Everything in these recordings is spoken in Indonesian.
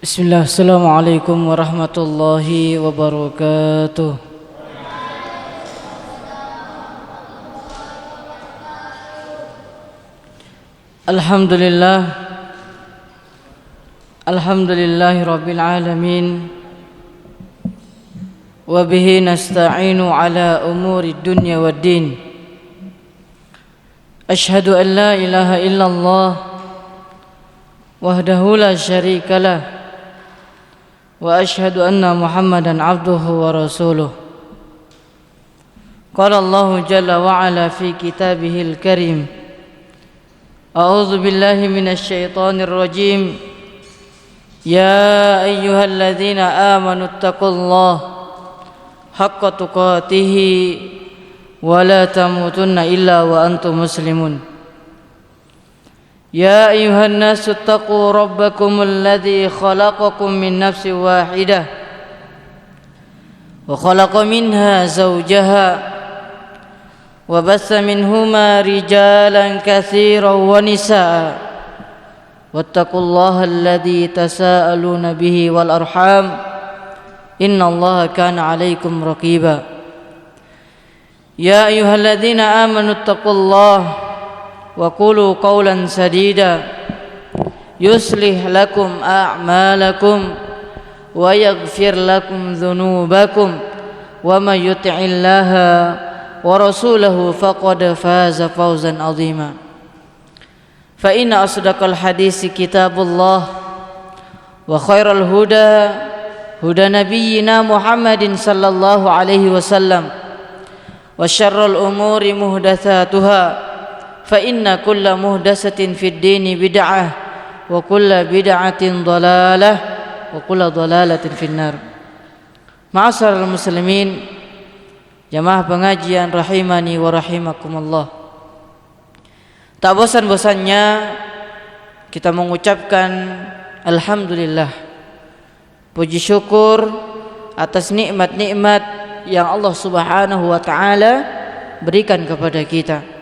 Bismillah, Assalamualaikum warahmatullahi wabarakatuh. Alhamdulillah, alhamdulillahi rabbil alamin. Wa bihi nasta'inu ala umuri dunya waddin. Ashhadu an la ilaha illallah wahdahu la syarika lah. Wa ashhadu anna Muhammadan abduhu wa rasuluh. Qala Allahu jalla wa ala fi kitabihil karim. A'udzu billahi minasy syaithanir rajim. Ya ayyuhalladzina amanu taqullaha haqqa tuqatih wa la tamutunna illa wa antum muslimun. يا أيها الناس اتقوا ربكم الذي خلقكم من نفس واحدة وخلق منها زوجها وبث منهما رجالا كثيرا ونساء واتقوا الله الذي تساءلون به والأرحام إن الله كان عليكم رقيبا يا أيها الذين آمنوا اتقوا الله وقولوا قولا سديدا يصلح لكم أعمالكم ويغفر لكم ذنوبكم ومن يطع الله ورسوله فقد فاز فوزا عظيما فإن أصدق الحديث كتاب الله وخير الهدى هدى نبينا محمد صلى الله عليه وسلم وشر الأمور محدثاتها فإن كل محدثة في الدين بدعة وكل بدعة ضلالة وكل ضلالة في النار. Ma'asyiral muslimin, jamaah pengajian rahimani wa rahimakumullah. Tak bosan-bosannya kita mengucapkan alhamdulillah, puji syukur atas nikmat-nikmat yang Allah Subhanahu wa taala berikan kepada kita.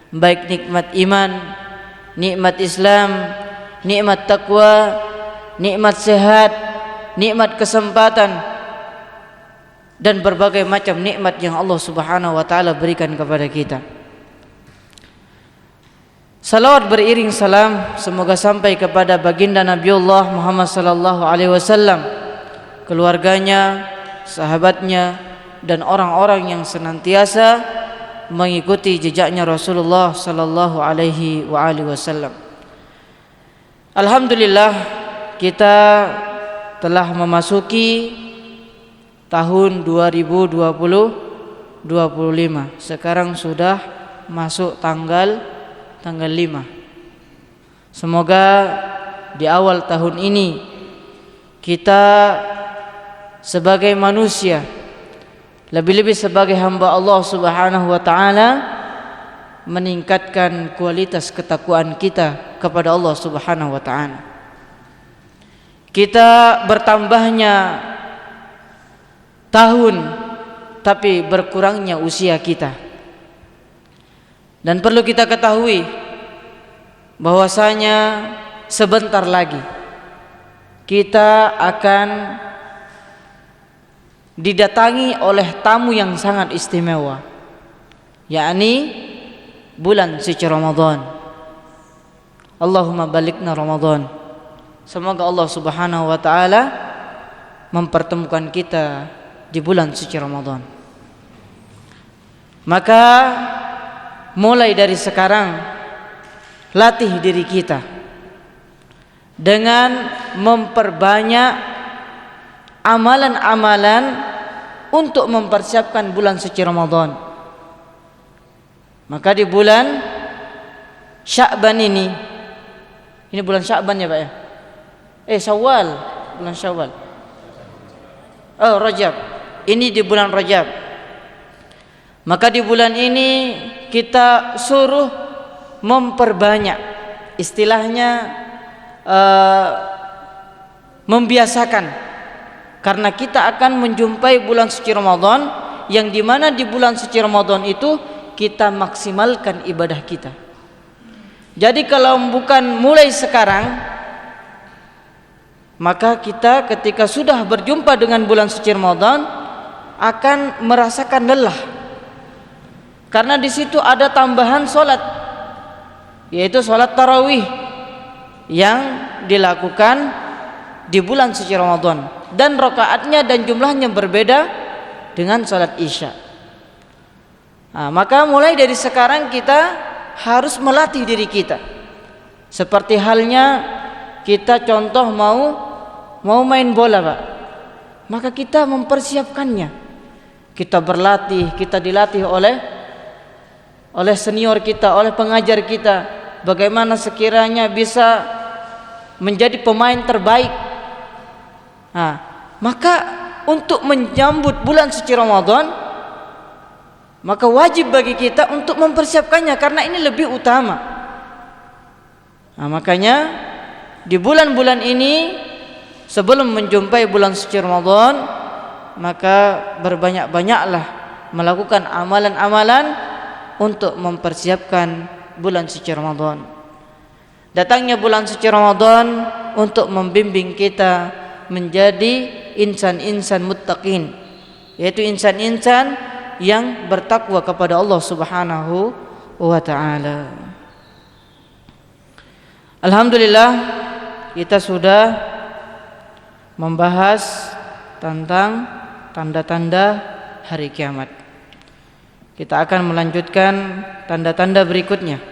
Baik nikmat iman, nikmat Islam, nikmat taqwa, nikmat sehat, nikmat kesempatan, dan berbagai macam nikmat yang Allah Subhanahu wa taala berikan kepada kita. Salawat beriring salam semoga sampai kepada baginda Nabiullah Muhammad sallallahu alaihi wasallam, keluarganya, sahabatnya, dan orang-orang yang senantiasa mengikuti jejaknya Rasulullah sallallahu alaihi wa alihi wasallam. Alhamdulillah, kita telah memasuki tahun 2025. Sekarang sudah masuk tanggal 5. Semoga di awal tahun ini kita sebagai manusia, lebih-lebih sebagai hamba Allah Subhanahu wa taala, meningkatkan kualitas ketakwaan kita kepada Allah Subhanahu wa taala. Kita bertambahnya tahun tapi berkurangnya usia kita. Dan perlu kita ketahui bahwasanya sebentar lagi kita akan didatangi oleh tamu yang sangat istimewa, yakni bulan suci Ramadan. Allahumma balighna Ramadan. Semoga Allah Subhanahu wa taala mempertemukan kita di bulan suci Ramadan. Maka mulai dari sekarang latih diri kita dengan memperbanyak amalan-amalan untuk mempersiapkan bulan suci Ramadan. Maka di bulan Sya'ban ini bulan Sya'ban ya Pak ya? Syawal, bulan Syawal. Rajab. Ini di bulan Rajab. Maka di bulan ini kita suruh memperbanyak, istilahnya membiasakan. Karena kita akan menjumpai bulan suci Ramadan, yang dimana di bulan suci Ramadan itu kita maksimalkan ibadah kita. Jadi kalau bukan mulai sekarang, maka kita ketika sudah berjumpa dengan bulan suci Ramadan akan merasakan lelah, karena di situ ada tambahan solat, yaitu solat tarawih yang dilakukan di bulan suci Ramadan, dan rakaatnya dan jumlahnya berbeda dengan solat isya. Maka mulai dari sekarang kita harus melatih diri kita, seperti halnya kita contoh mau main bola, Pak, maka kita mempersiapkannya, kita berlatih, kita dilatih oleh senior kita, oleh pengajar kita, bagaimana sekiranya bisa menjadi pemain terbaik. Maka untuk menyambut bulan suci Ramadan, maka wajib bagi kita untuk mempersiapkannya, karena ini lebih utama. Makanya di bulan-bulan ini sebelum menjumpai bulan suci Ramadan, maka berbanyak-banyaklah melakukan amalan-amalan untuk mempersiapkan bulan suci Ramadan. Datangnya bulan suci Ramadan untuk membimbing kita menjadi insan-insan muttaqin, yaitu insan-insan yang bertakwa kepada Allah Subhanahu wa ta'ala. Alhamdulillah, kita sudah membahas tentang tanda-tanda hari kiamat. Kita akan melanjutkan tanda-tanda berikutnya,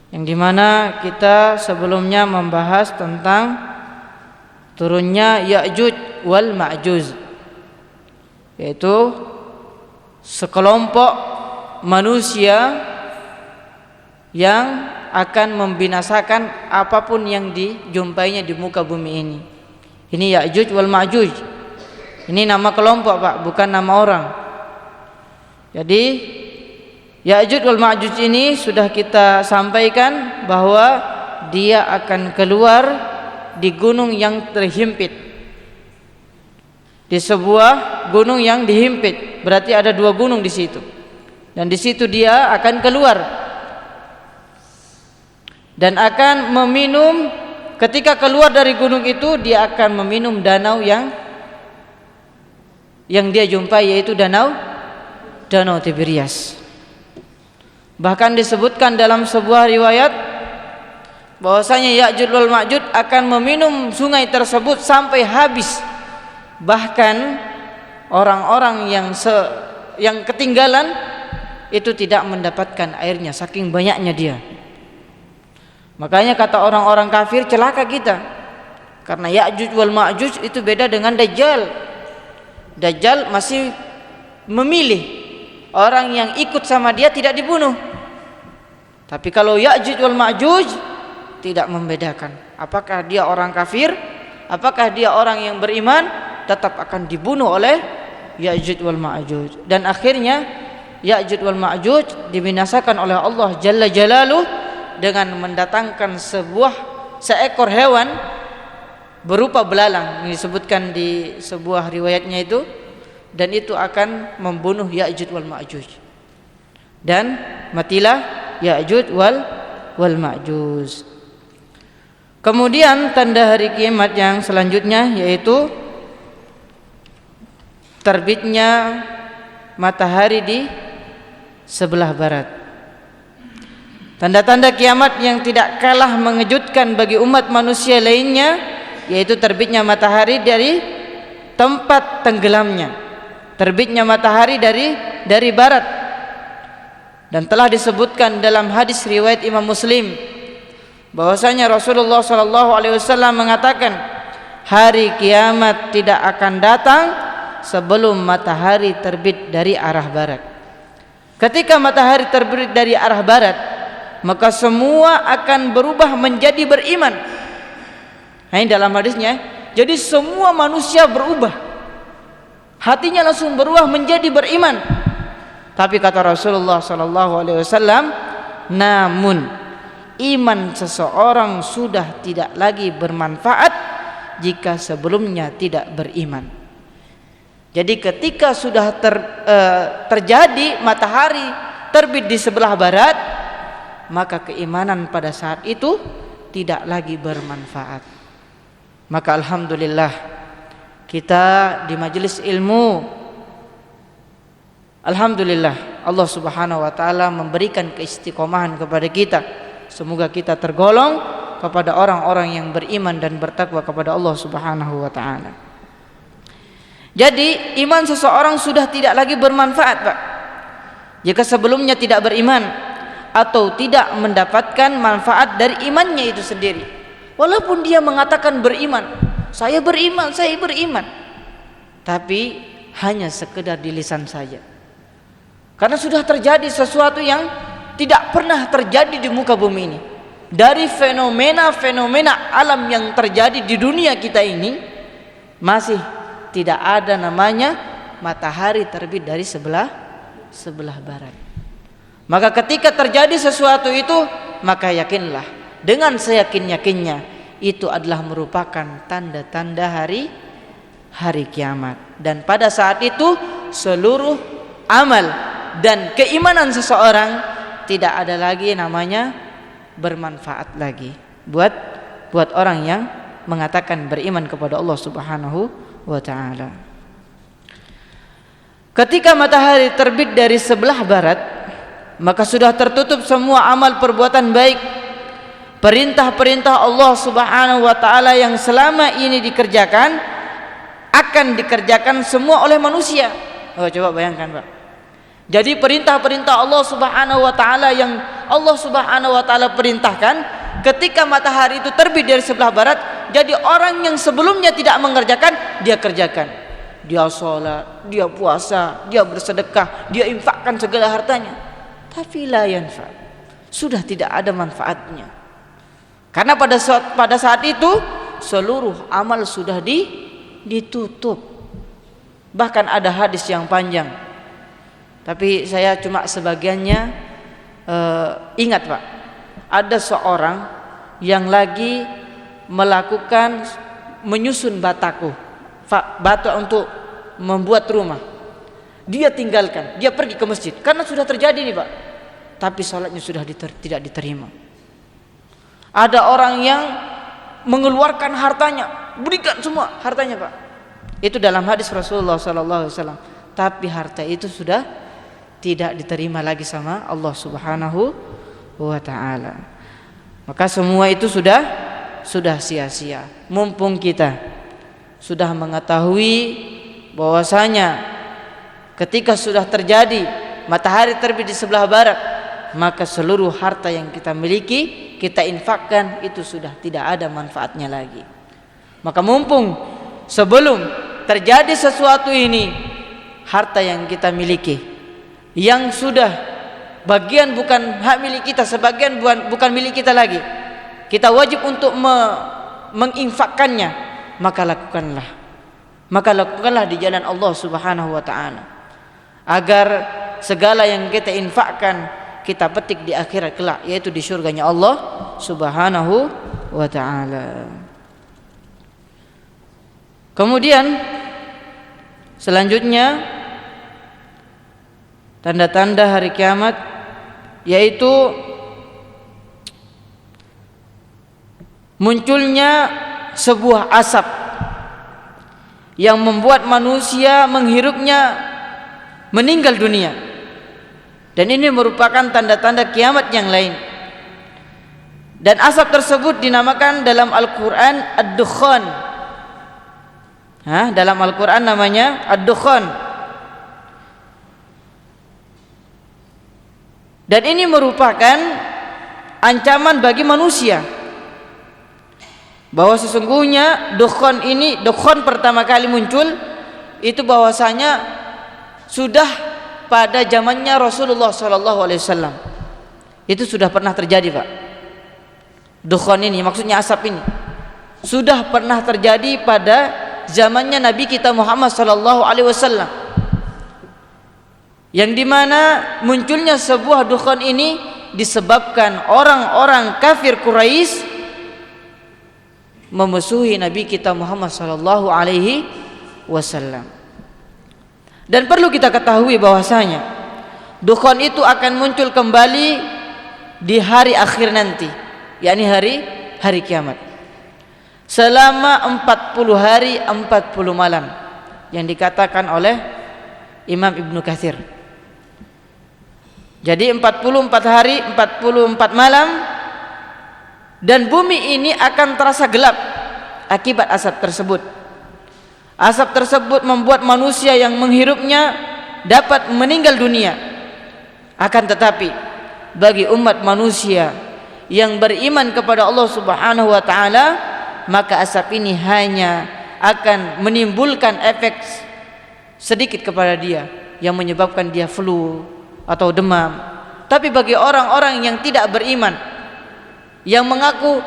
yang dimana kita sebelumnya membahas tentang turunnya Ya'juj wal Ma'juj, yaitu sekelompok manusia yang akan membinasakan apapun yang dijumpainya di muka bumi ini. Ini Ya'juj wal Ma'juj. Ini nama kelompok, Pak, bukan nama orang. Jadi Ya'juj wal Ma'juj ini sudah kita sampaikan bahwa dia akan keluar di gunung yang terhimpit, di sebuah gunung yang dihimpit, berarti ada dua gunung di situ, dan di situ dia akan keluar dan akan meminum. Ketika keluar dari gunung itu, dia akan meminum danau yang dia jumpai, yaitu danau Tiberias. Bahkan disebutkan dalam sebuah riwayat bahwasanya Ya'juj wal Ma'juj akan meminum sungai tersebut sampai habis. Bahkan orang-orang yang ketinggalan itu tidak mendapatkan airnya, saking banyaknya dia. Makanya kata orang-orang kafir, celaka kita, karena Ya'juj wal Ma'juj itu beda dengan Dajjal. Dajjal masih memilih orang yang ikut sama dia tidak dibunuh, tapi kalau Ya'juj wal Ma'juj tidak membedakan apakah dia orang kafir, apakah dia orang yang beriman, tetap akan dibunuh oleh Ya'juj wal Ma'juj. Dan akhirnya Ya'juj wal Ma'juj dibinasakan oleh Allah Jalla Jalaluh dengan mendatangkan seekor hewan berupa belalang, yang disebutkan di sebuah riwayatnya itu, dan itu akan membunuh Ya'juj wal Ma'juj, dan matilah Ya'juj wal Ma'juj. Kemudian tanda hari kiamat yang selanjutnya yaitu terbitnya matahari di sebelah barat. Tanda-tanda kiamat yang tidak kalah mengejutkan bagi umat manusia lainnya yaitu terbitnya matahari dari tempat tenggelamnya, terbitnya matahari dari barat. Dan telah disebutkan dalam hadis riwayat Imam Muslim bahwasanya Rasulullah SAW mengatakan, hari kiamat tidak akan datang sebelum matahari terbit dari arah barat. Ketika matahari terbit dari arah barat, maka semua akan berubah menjadi beriman. Nah, ini dalam hadisnya, jadi semua manusia berubah, hatinya langsung berubah menjadi beriman. Tapi kata Rasulullah SAW, namun iman seseorang sudah tidak lagi bermanfaat jika sebelumnya tidak beriman. Jadi ketika sudah terjadi matahari terbit di sebelah barat, maka keimanan pada saat itu tidak lagi bermanfaat. Maka alhamdulillah kita di majelis ilmu, alhamdulillah Allah Subhanahu wa taala memberikan keistiqomahan kepada kita. Semoga kita tergolong kepada orang-orang yang beriman dan bertakwa kepada Allah Subhanahu wa taala. Jadi iman seseorang sudah tidak lagi bermanfaat, Pak, jika sebelumnya tidak beriman atau tidak mendapatkan manfaat dari imannya itu sendiri. Walaupun dia mengatakan beriman, saya beriman, tapi hanya sekedar di lisan saja. Karena sudah terjadi sesuatu yang tidak pernah terjadi di muka bumi ini. Dari fenomena-fenomena alam yang terjadi di dunia kita ini, masih tidak ada namanya matahari terbit dari sebelah barat. Maka ketika terjadi sesuatu itu, maka yakinlah dengan seyakin-yakinnya itu adalah merupakan tanda-tanda hari kiamat. Dan pada saat itu seluruh amal dan keimanan seseorang tidak ada lagi namanya bermanfaat lagi buat orang yang mengatakan beriman kepada Allah Subhanahu wa taala. Ketika matahari terbit dari sebelah barat, maka sudah tertutup semua amal perbuatan baik, perintah-perintah Allah Subhanahu wa taala yang selama ini dikerjakan akan dikerjakan semua oleh manusia. Oh, coba bayangkan, Pak. Jadi perintah-perintah Allah Subhanahu wa taala yang Allah Subhanahu wa taala perintahkan ketika matahari itu terbit dari sebelah barat, jadi orang yang sebelumnya tidak mengerjakan, dia kerjakan. Dia sholat, dia puasa, dia bersedekah, dia infakkan segala hartanya, tapi la yanfa, sudah tidak ada manfaatnya. Karena pada saat itu seluruh amal sudah ditutup. Bahkan ada hadis yang panjang, tapi saya cuma sebagiannya ingat, Pak. Ada seorang yang lagi melakukan menyusun batu untuk membuat rumah. Dia tinggalkan, dia pergi ke masjid karena sudah terjadi nih, Pak. Tapi salatnya sudah tidak diterima. Ada orang yang mengeluarkan hartanya, berikan semua hartanya, Pak. Itu dalam hadis Rasulullah sallallahu alaihi wasallam. Tapi harta itu sudah tidak diterima lagi sama Allah Subhanahu wa taala. Maka semua itu sudah sia-sia. Mumpung kita sudah mengetahui bahwasanya ketika sudah terjadi matahari terbit di sebelah barat, maka seluruh harta yang kita miliki, kita infakkan, itu sudah tidak ada manfaatnya lagi. Maka mumpung sebelum terjadi sesuatu ini, harta yang kita miliki yang sudah bagian bukan hak milik kita, sebagian bukan milik kita lagi, kita wajib untuk menginfakkannya, maka lakukanlah di jalan Allah Subhanahu wa taala, agar segala yang kita infakkan kita petik di akhirat kelak, yaitu di surganya Allah Subhanahu wa taala. Kemudian selanjutnya tanda-tanda hari kiamat, yaitu munculnya sebuah asap yang membuat manusia menghirupnya meninggal dunia. Dan ini merupakan tanda-tanda kiamat yang lain. Dan asap tersebut dinamakan dalam Al-Quran ad-dukhan. Dalam Al-Quran namanya ad-dukhan. Dan ini merupakan ancaman bagi manusia, bahwa sesungguhnya dukhan pertama kali muncul itu bahwasanya sudah pada zamannya Rasulullah SAW. Itu sudah pernah terjadi, Pak. Dukhan ini maksudnya asap ini sudah pernah terjadi pada zamannya Nabi kita Muhammad SAW, yang dimana munculnya sebuah dukhan ini disebabkan orang-orang kafir Quraisy memusuhi Nabi kita Muhammad sallallahu alaihi wasallam. Dan perlu kita ketahui bahwasanya dukhan itu akan muncul kembali di hari akhir nanti, yakni hari kiamat. selama 40 hari 40 malam yang dikatakan oleh Imam Ibnu Katsir. Jadi 44 hari 44 malam, dan bumi ini akan terasa gelap akibat asap tersebut. Asap tersebut membuat manusia yang menghirupnya dapat meninggal dunia. Akan tetapi bagi umat manusia yang beriman kepada Allah Subhanahu wa taala, maka asap ini hanya akan menimbulkan efek sedikit kepada dia yang menyebabkan dia flu atau demam. Tapi bagi orang-orang yang tidak beriman, yang mengaku,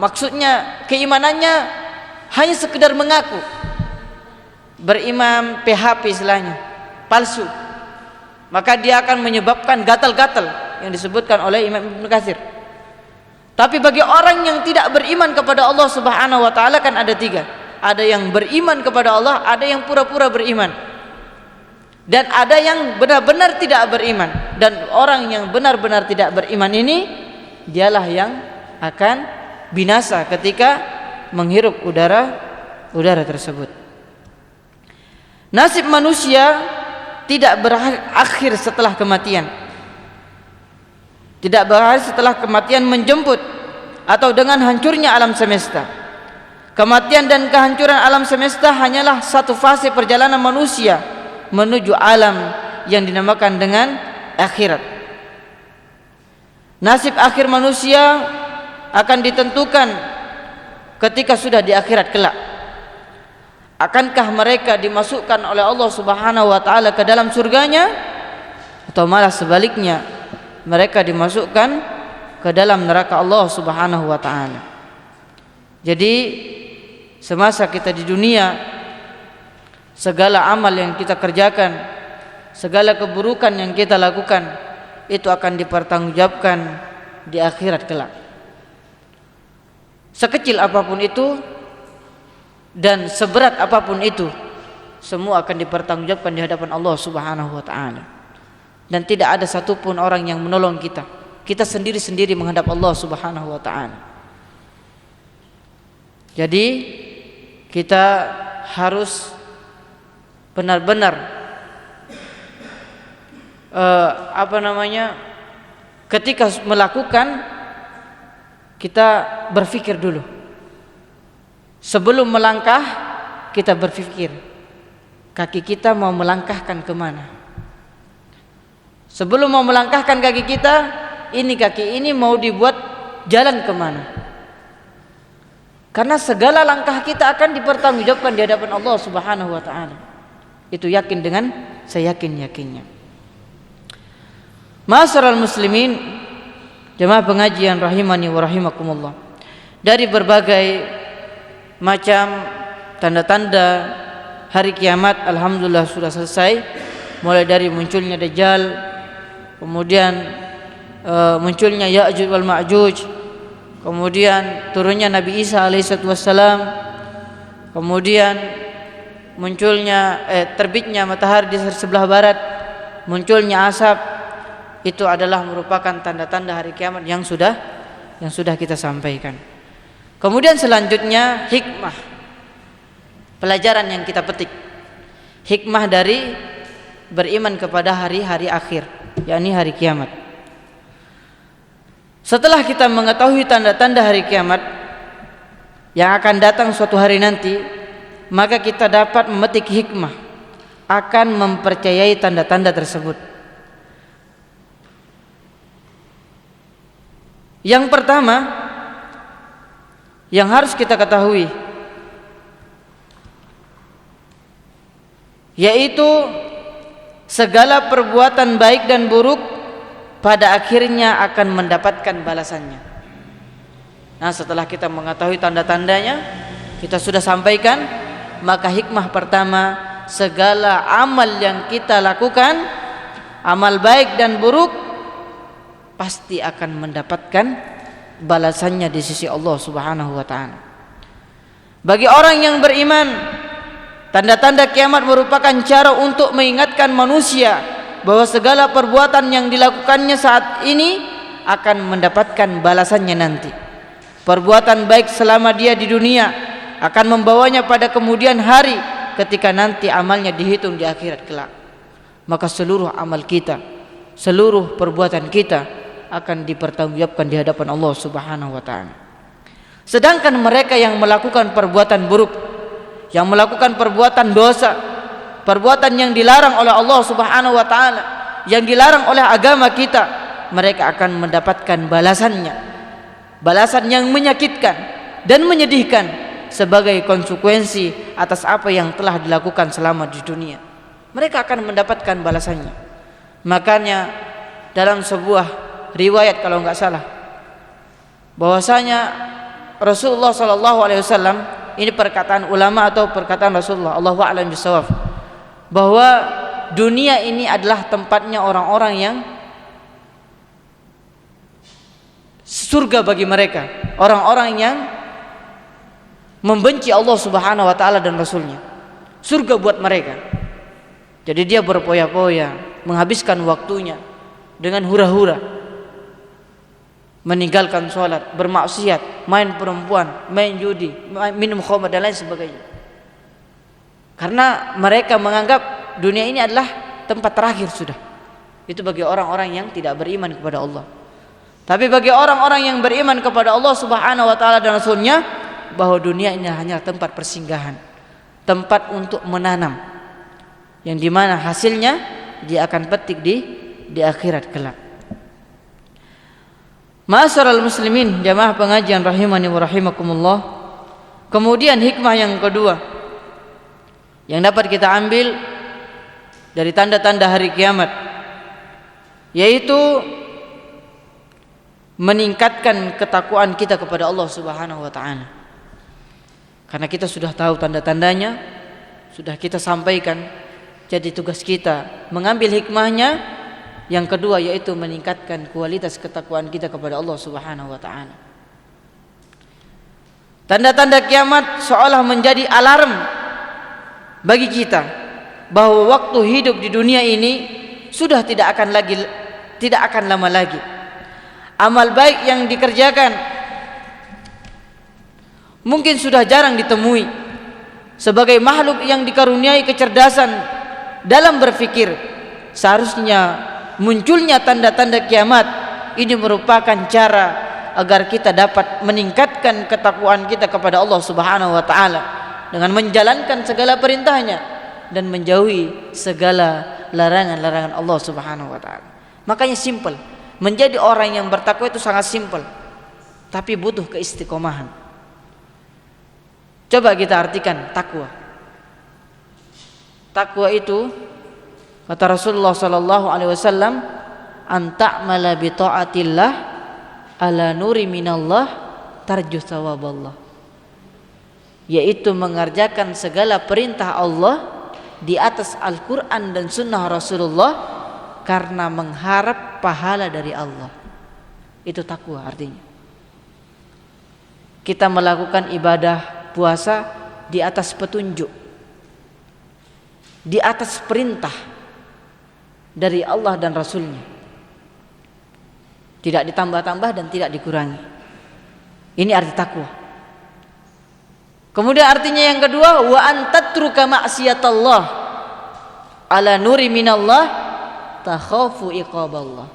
maksudnya keimanannya hanya sekedar mengaku beriman PHP istilahnya, palsu, maka dia akan menyebabkan gatal-gatal yang disebutkan oleh Imam Ibnu Katsir. Tapi bagi orang yang tidak beriman kepada Allah Subhanahu wa taala kan ada tiga. Ada yang beriman kepada Allah, ada yang pura-pura beriman, dan ada yang benar-benar tidak beriman. Dan orang yang benar-benar tidak beriman ini, dialah yang akan binasa ketika menghirup udara tersebut. Nasib manusia tidak berakhir setelah kematian. Tidak berakhir setelah kematian menjemput atau dengan hancurnya alam semesta. Kematian dan kehancuran alam semesta hanyalah satu fase perjalanan manusia menuju alam yang dinamakan dengan akhirat. Nasib akhir manusia akan ditentukan ketika sudah di akhirat kelak. Akankah mereka dimasukkan oleh Allah Subhanahu wa taala ke dalam surganya, atau malah sebaliknya mereka dimasukkan ke dalam neraka Allah Subhanahu wa taala. Jadi semasa kita di dunia, segala amal yang kita kerjakan, segala keburukan yang kita lakukan, itu akan dipertanggungjawabkan di akhirat kelak. Sekecil apapun itu dan seberat apapun itu, semua akan dipertanggungjawabkan di hadapan Allah Subhanahu wa taala. Dan tidak ada satupun orang yang menolong kita. Kita sendiri-sendiri menghadap Allah Subhanahu wa taala. Jadi kita harus benar-benar ketika melakukan, kita berpikir dulu. Sebelum melangkah, kita berpikir kaki kita mau melangkahkan kemana. Sebelum mau melangkahkan kaki kita, kaki ini mau dibuat jalan kemana. Karena segala langkah kita akan dipertanggungjawabkan di hadapan Allah Subhanahu wa taala. Itu yakin dengan seyakin-yakinnya. Ma'asyiral muslimin, jemaah pengajian rahimani wa rahimakumullah. Dari berbagai macam tanda-tanda hari kiamat alhamdulillah sudah selesai. Mulai dari munculnya Dajjal, kemudian munculnya Ya'juj wal Ma'juj, kemudian turunnya Nabi Isa alaihissalam, kemudian munculnya terbitnya matahari di sebelah barat, munculnya asap. Itu adalah merupakan tanda-tanda hari kiamat yang sudah kita sampaikan. Kemudian selanjutnya hikmah, pelajaran yang kita petik, hikmah dari beriman kepada hari-hari akhir, yakni hari kiamat. Setelah kita mengetahui tanda-tanda hari kiamat yang akan datang suatu hari nanti, maka kita dapat memetik hikmah akan mempercayai tanda-tanda tersebut. Yang pertama yang harus kita ketahui, yaitu segala perbuatan baik dan buruk pada akhirnya akan mendapatkan balasannya. Nah, setelah kita mengetahui tanda-tandanya, kita sudah sampaikan, maka hikmah pertama, segala amal yang kita lakukan, amal baik dan buruk, pasti akan mendapatkan balasannya di sisi Allah Subhanahu wa taala. Bagi orang yang beriman, tanda-tanda kiamat merupakan cara untuk mengingatkan manusia bahwa segala perbuatan yang dilakukannya saat ini akan mendapatkan balasannya nanti. Perbuatan baik selama dia di dunia akan membawanya pada kemudian hari ketika nanti amalnya dihitung di akhirat kelak. Maka seluruh amal kita, seluruh perbuatan kita akan dipertanggungjawabkan di hadapan Allah Subhanahu wa taala. Sedangkan mereka yang melakukan perbuatan buruk, yang melakukan perbuatan dosa, perbuatan yang dilarang oleh Allah Subhanahu wa taala, yang dilarang oleh agama kita, mereka akan mendapatkan balasannya, balasan yang menyakitkan dan menyedihkan sebagai konsekuensi atas apa yang telah dilakukan selama di dunia. Mereka akan mendapatkan balasannya. Makanya dalam sebuah riwayat kalau enggak salah, bahwasanya Rasulullah sallallahu alaihi wasallam, ini perkataan ulama atau perkataan Rasulullah, Allahu a'lam bishawab, bahwa dunia ini adalah tempatnya orang-orang yang surga bagi mereka, orang-orang yang membenci Allah Subhanahu wa taala dan Rasulnya. Surga buat mereka. Jadi dia berpoya-poya, menghabiskan waktunya dengan hura-hura, meninggalkan sholat, bermaksiat, main perempuan, main judi, minum khamr dan lain sebagainya. Karena mereka menganggap dunia ini adalah tempat terakhir sudah. Itu bagi orang-orang yang tidak beriman kepada Allah. Tapi bagi orang-orang yang beriman kepada Allah Subhanahu wa taala dan Rasulnya, bahwa dunia ini hanya tempat persinggahan, tempat untuk menanam, yang dimana hasilnya dia akan petik di akhirat kelak. Ma'asyiral muslimin, jamaah pengajian rahimani wa rahimakumullah. Kemudian hikmah yang kedua yang dapat kita ambil dari tanda-tanda hari kiamat, yaitu meningkatkan ketakwaan kita kepada Allah Subhanahu wa taala. Karena kita sudah tahu tanda-tandanya, sudah kita sampaikan. Jadi tugas kita mengambil hikmahnya. Yang kedua yaitu meningkatkan kualitas ketakwaan kita kepada Allah Subhanahu wa taala. Tanda-tanda kiamat seolah menjadi alarm bagi kita bahwa waktu hidup di dunia ini sudah tidak akan lama lagi. Amal baik yang dikerjakan mungkin sudah jarang ditemui. Sebagai makhluk yang dikaruniai kecerdasan dalam berpikir, seharusnya munculnya tanda-tanda kiamat ini merupakan cara agar kita dapat meningkatkan ketakwaan kita kepada Allah Subhanahu wa taala dengan menjalankan segala perintahnya dan menjauhi segala larangan-larangan Allah Subhanahu wa taala. Makanya simple, menjadi orang yang bertakwa itu sangat simple, tapi butuh keistiqomahan. Coba kita artikan takwa. Takwa itu kata Rasulullah sallallahu alaihi wasallam, an ta'mala bi ta'atillah ala nuri minallah tarju thawaballah. Yaitu mengerjakan segala perintah Allah di atas Al-Qur'an dan sunnah Rasulullah karena mengharap pahala dari Allah. Itu takwa artinya. Kita melakukan ibadah puasa di atas petunjuk, di atas perintah dari Allah dan Rasulnya, tidak ditambah-tambah dan tidak dikurangi. Ini arti takwa. Kemudian artinya yang kedua, wa an tatruka ma'siyatallah ala nuri minallah takhafu iqaballah.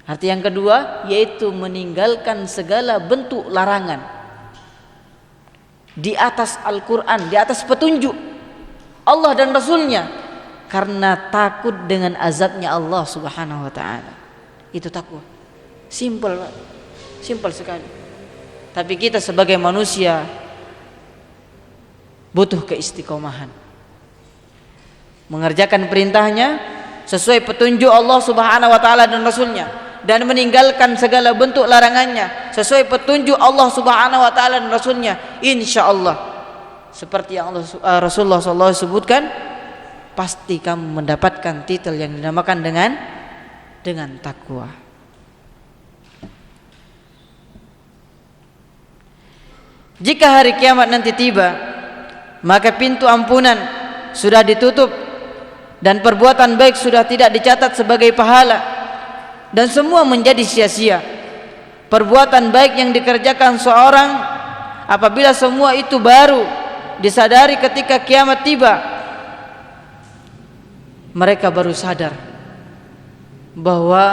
Arti yang kedua yaitu meninggalkan segala bentuk larangan di atas Al-Quran, di atas petunjuk Allah dan Rasulnya, karena takut dengan azabnya Allah Subhanahu wa ta'ala. Itu takwa. Simple, simple sekali. Tapi kita sebagai manusia butuh keistiqomahan, mengerjakan perintahnya sesuai petunjuk Allah Subhanahu wa ta'ala dan Rasulnya, dan meninggalkan segala bentuk larangannya sesuai petunjuk Allah Subhanahu wa taala dan Rasulnya. Insyaallah seperti yang Rasulullah SAW sebutkan, pasti kamu mendapatkan titel yang dinamakan dengan takwa. Jika hari kiamat nanti tiba, maka pintu ampunan sudah ditutup dan perbuatan baik sudah tidak dicatat sebagai pahala, dan semua menjadi sia-sia. Perbuatan baik yang dikerjakan seorang apabila semua itu baru disadari ketika kiamat tiba, mereka baru sadar bahwa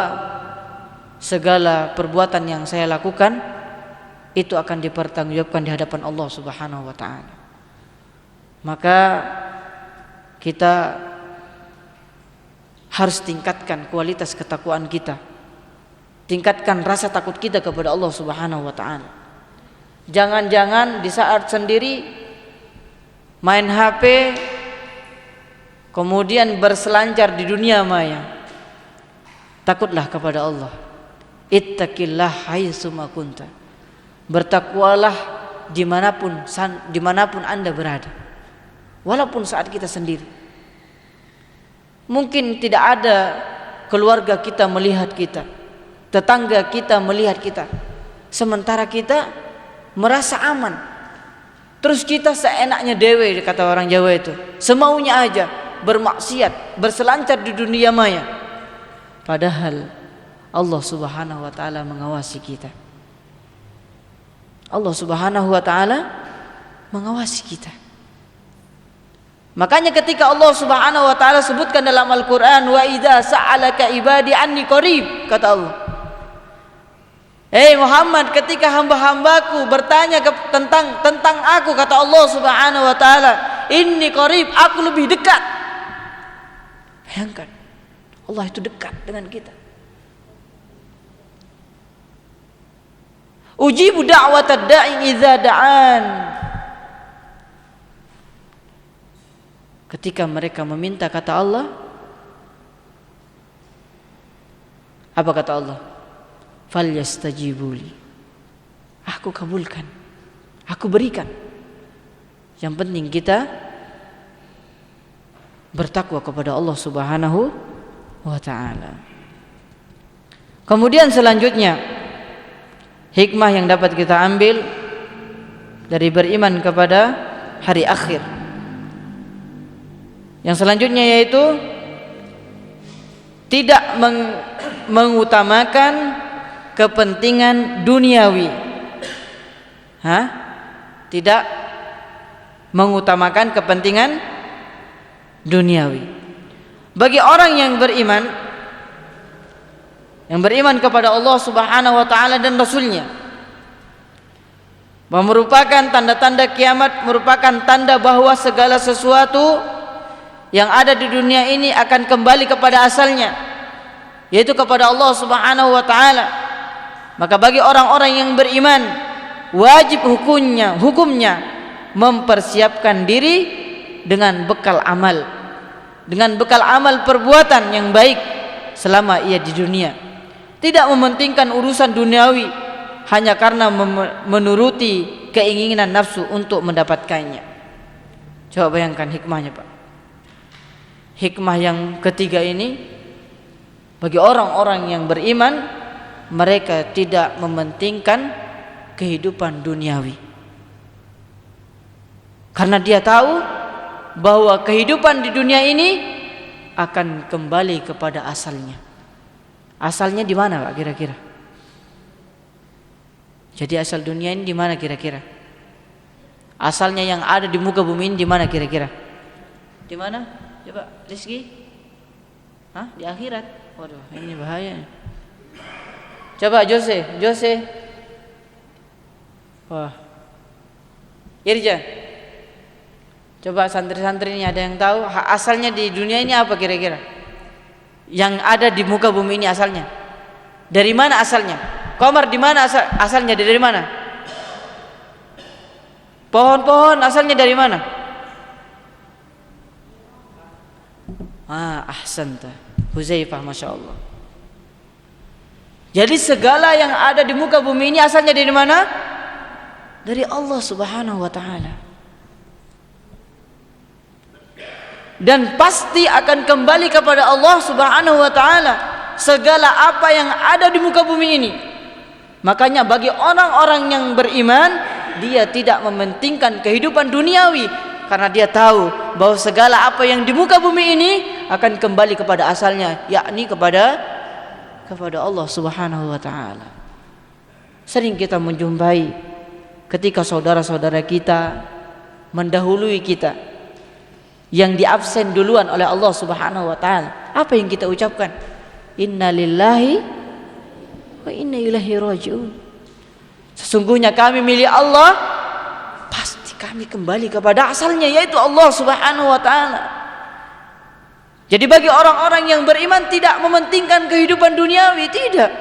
segala perbuatan yang saya lakukan itu akan dipertanggungjawabkan di hadapan Allah Subhanahu wa taala. Maka kita harus tingkatkan kualitas ketakwaan kita, tingkatkan rasa takut kita kepada Allah Subhanahu wa taala. Jangan-jangan di saat sendiri main HP, kemudian berselancar di dunia maya. Takutlah kepada Allah. Ittaqillah haitsuma kunta. Bertakwalah dimanapun Anda berada, walaupun saat kita sendiri. Mungkin tidak ada keluarga kita melihat kita, tetangga kita melihat kita, sementara kita merasa aman. Terus kita seenaknya dewe, kata orang Jawa itu, semaunya aja bermaksiat, berselancar di dunia maya. Padahal Allah Subhanahu wa taala mengawasi kita. Allah Subhanahu wa taala mengawasi kita. Makanya ketika Allah Subhanahu wa taala sebutkan dalam Al-Qur'an, wa idza sa'alaka ibadi anni qarib, kata Allah, Muhammad, ketika hamba-hambaku bertanya tentang aku, kata Allah Subhanahu wa taala, inni qarib, aku lebih dekat. Bayangkan, Allah itu dekat dengan kita. Ujibu da'watad da'i idza da'an. Ketika mereka meminta, kata Allah, apa kata Allah? Falyastajibuli. Aku kabulkan, aku berikan. Yang penting kita bertakwa kepada Allah Subhanahu wa ta'ala. Kemudian selanjutnya, hikmah yang dapat kita ambil dari beriman kepada hari akhir. Yang selanjutnya yaitu tidak mengutamakan kepentingan duniawi. Tidak mengutamakan kepentingan duniawi. Bagi orang yang beriman kepada Allah Subhanahu wa taala dan Rasulnya, bahwa merupakan tanda-tanda kiamat, merupakan tanda bahwa segala sesuatu yang ada di dunia ini akan kembali kepada asalnya, yaitu kepada Allah Subhanahu wa taala. Maka bagi orang-orang yang beriman, wajib hukumnya mempersiapkan diri dengan bekal amal, perbuatan yang baik selama ia di dunia. Tidak mementingkan urusan duniawi hanya karena menuruti keinginan nafsu untuk mendapatkannya. Coba bayangkan hikmahnya, Pak. Hikmah yang ketiga ini, bagi orang-orang yang beriman, mereka tidak mementingkan kehidupan duniawi, karena dia tahu bahwa kehidupan di dunia ini akan kembali kepada asalnya. Asalnya di mana, Pak, kira-kira? Jadi asal dunia ini di mana kira-kira? Asalnya yang ada di muka bumi ini di mana kira-kira? Di mana? Coba Rizki? Di akhirat. Waduh, ini bahaya. Coba Jose. Wah. Irja. Coba santri-santri ini ada yang tahu asalnya di dunia ini apa kira-kira? Yang ada di muka bumi ini asalnya? Dari mana asalnya? Komar, di mana asalnya? Dari mana? Pohon-pohon asalnya dari mana? Ahsanta Huzaifah, Masya Allah. Jadi segala yang ada di muka bumi ini asalnya dari mana? Dari Allah Subhanahu wa ta'ala. Dan pasti akan kembali kepada Allah Subhanahu wa ta'ala segala apa yang ada di muka bumi ini. Makanya bagi orang-orang yang beriman, dia tidak mementingkan kehidupan duniawi, karena dia tahu bahwa segala apa yang di muka bumi ini akan kembali kepada asalnya, yakni kepada Allah Subhanahu wa ta'ala. Sering kita menjumpai ketika saudara-saudara kita mendahului kita, yang diabsen duluan oleh Allah Subhanahu wa taala, apa yang kita ucapkan? Inna lillahi wa inna ilaihi raji'un. Sesungguhnya kami milik Allah, pasti kami kembali kepada asalnya, yaitu Allah Subhanahu wa taala. Jadi bagi orang-orang yang beriman tidak mementingkan kehidupan duniawi, tidak.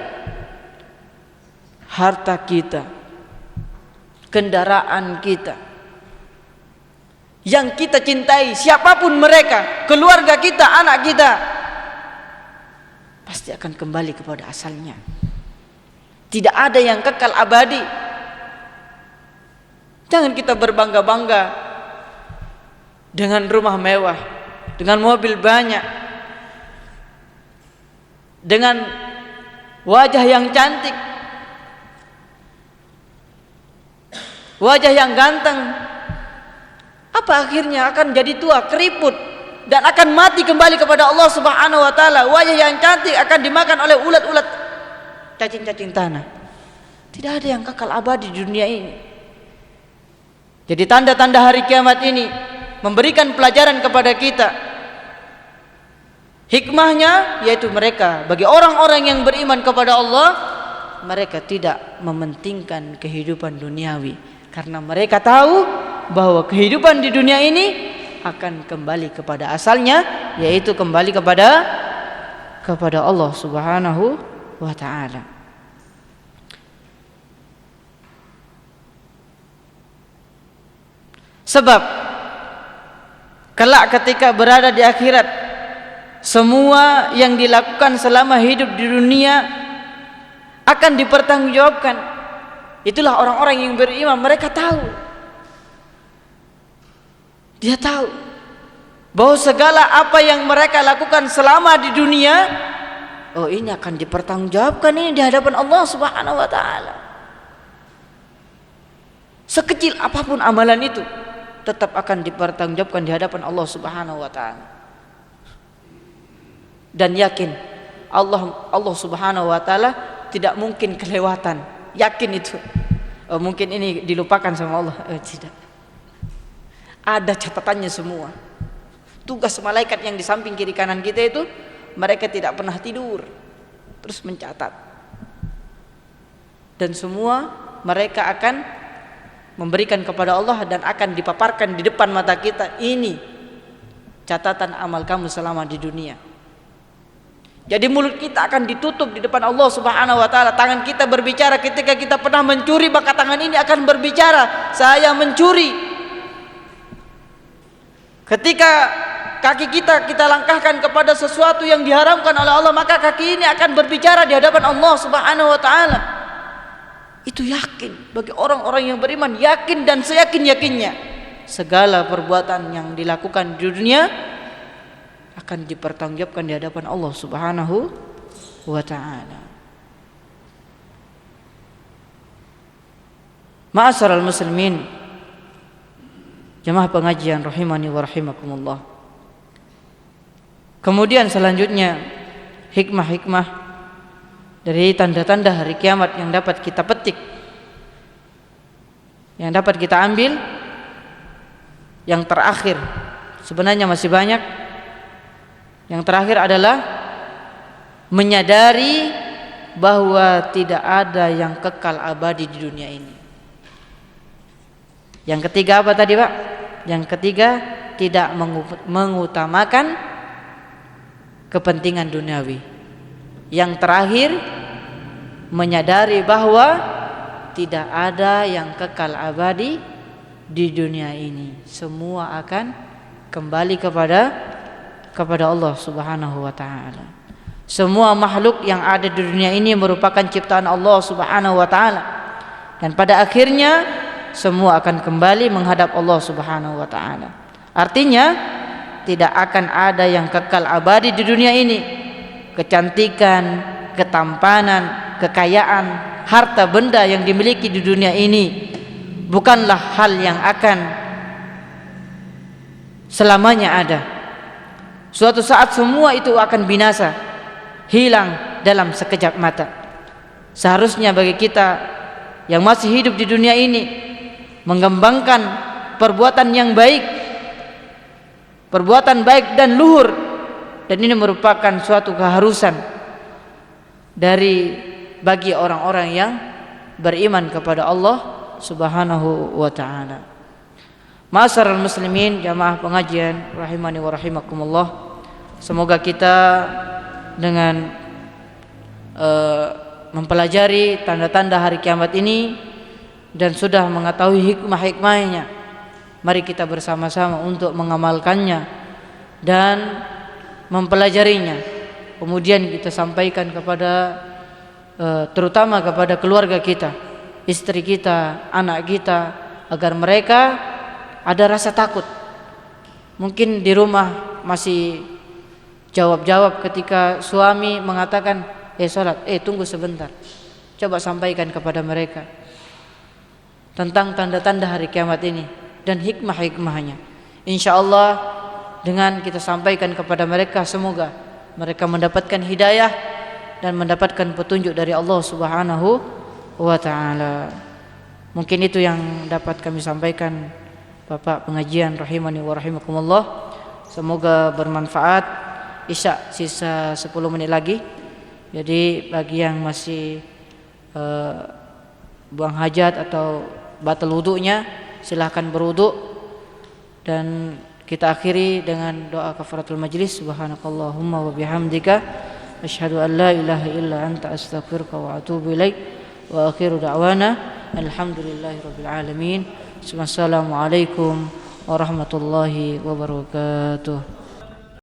Harta kita, kendaraan kita, yang kita cintai, siapapun mereka, keluarga kita, anak kita, pasti akan kembali kepada asalnya. Tidak ada yang kekal abadi. Jangan kita berbangga-bangga dengan rumah mewah, dengan mobil banyak, dengan wajah yang cantik, wajah yang ganteng. Apa akhirnya? Akan jadi tua, keriput, dan akan mati kembali kepada Allah Subhanahu wa taala. Wajah yang cantik akan dimakan oleh ulat-ulat, cacing-cacing tanah. Tidak ada yang kekal abadi di dunia ini. Jadi tanda-tanda hari kiamat ini memberikan pelajaran kepada kita. Hikmahnya yaitu mereka, bagi orang-orang yang beriman kepada Allah, mereka tidak mementingkan kehidupan duniawi, karena mereka tahu bahwa kehidupan di dunia ini akan kembali kepada asalnya, yaitu kembali kepada Allah Subhanahu wa taala. Sebab kelak ketika berada di akhirat, semua yang dilakukan selama hidup di dunia akan dipertanggungjawabkan. Itulah orang-orang yang beriman, mereka tahu. Dia tahu bahwa segala apa yang mereka lakukan selama di dunia, oh ini akan dipertanggungjawabkan ini di hadapan Allah Subhanahu wa taala. Sekecil apapun amalan itu tetap akan dipertanggungjawabkan di hadapan Allah Subhanahu wa taala. Dan yakin Allah Subhanahu wa taala tidak mungkin kelewatan. Yakin itu. Oh, mungkin ini dilupakan sama Allah. Tidak. Ada catatannya semua. Tugas malaikat yang di samping kiri kanan kita itu, mereka tidak pernah tidur, terus mencatat. Dan semua mereka akan memberikan kepada Allah dan akan dipaparkan di depan mata kita. Ini catatan amal kamu selama di dunia. Jadi mulut kita akan ditutup di depan Allah Subhanahu wa taala. Tangan kita berbicara ketika kita pernah mencuri, maka tangan ini akan berbicara, saya mencuri. Ketika kaki kita langkahkan kepada sesuatu yang diharamkan oleh Allah, maka kaki ini akan berbicara di hadapan Allah Subhanahu wa taala. Itu yakin bagi orang-orang yang beriman, yakin dan seyakin-yakinnya segala perbuatan yang dilakukan di dunia akan dipertanggungjawabkan di hadapan Allah Subhanahu wa taala. Ma'asyiral muslimin, jemaah pengajian rahimani wa rahimakumullah. Kemudian selanjutnya hikmah-hikmah dari tanda-tanda hari kiamat yang dapat kita petik, yang dapat kita ambil. Yang terakhir, sebenarnya masih banyak. Yang terakhir adalah menyadari bahwa tidak ada yang kekal abadi di dunia ini. Yang ketiga apa tadi, Pak? Yang ketiga, tidak mengutamakan kepentingan duniawi. Yang terakhir, menyadari bahwa tidak ada yang kekal abadi di dunia ini. Semua akan kembali kepada Allah Subhanahu wa taala. Semua makhluk yang ada di dunia ini merupakan ciptaan Allah Subhanahu wa taala. Dan pada akhirnya semua akan kembali menghadap Allah Subhanahu wa taala. Artinya tidak akan ada yang kekal abadi di dunia ini. Kecantikan, ketampanan, kekayaan, harta benda yang dimiliki di dunia ini bukanlah hal yang akan selamanya ada. Suatu saat semua itu akan binasa, hilang dalam sekejap mata. Seharusnya bagi kita yang masih hidup di dunia ini mengembangkan perbuatan yang baik, perbuatan baik dan luhur, dan ini merupakan suatu keharusan bagi orang-orang yang beriman kepada Allah Subhanahu wa taala. Ma'asyiral muslimin, jamaah pengajian rahimani wa rahimakumullah. Semoga kita dengan mempelajari tanda-tanda hari kiamat ini dan sudah mengetahui hikmah-hikmahnya, mari kita bersama-sama untuk mengamalkannya dan mempelajarinya. Kemudian kita sampaikan kepada terutama kepada keluarga kita, istri kita, anak kita, agar mereka ada rasa takut. Mungkin di rumah masih jawab-jawab ketika suami mengatakan sholat, tunggu sebentar. Coba sampaikan kepada mereka tentang tanda-tanda hari kiamat ini dan hikmah-hikmahnya. InsyaAllah dengan kita sampaikan kepada mereka, semoga mereka mendapatkan hidayah dan mendapatkan petunjuk dari Allah Subhanahu wa ta'ala. Mungkin itu yang dapat kami sampaikan, Bapak pengajian rahimani wa rahimakumullah. Semoga bermanfaat. Isya sisa 10 menit lagi. Jadi bagi yang masih buang hajat atau batal wudunya, silahkan berwudu. Dan kita akhiri dengan doa kafaratul majlis. Subhanakallahumma wa bihamdika asyhadu an la ilaha illa anta astaghfiruka wa atubu ilaik. Wa akhiru da'wana alhamdulillahirabbil alamin. Wassalamualaikum warahmatullahi wabarakatuh.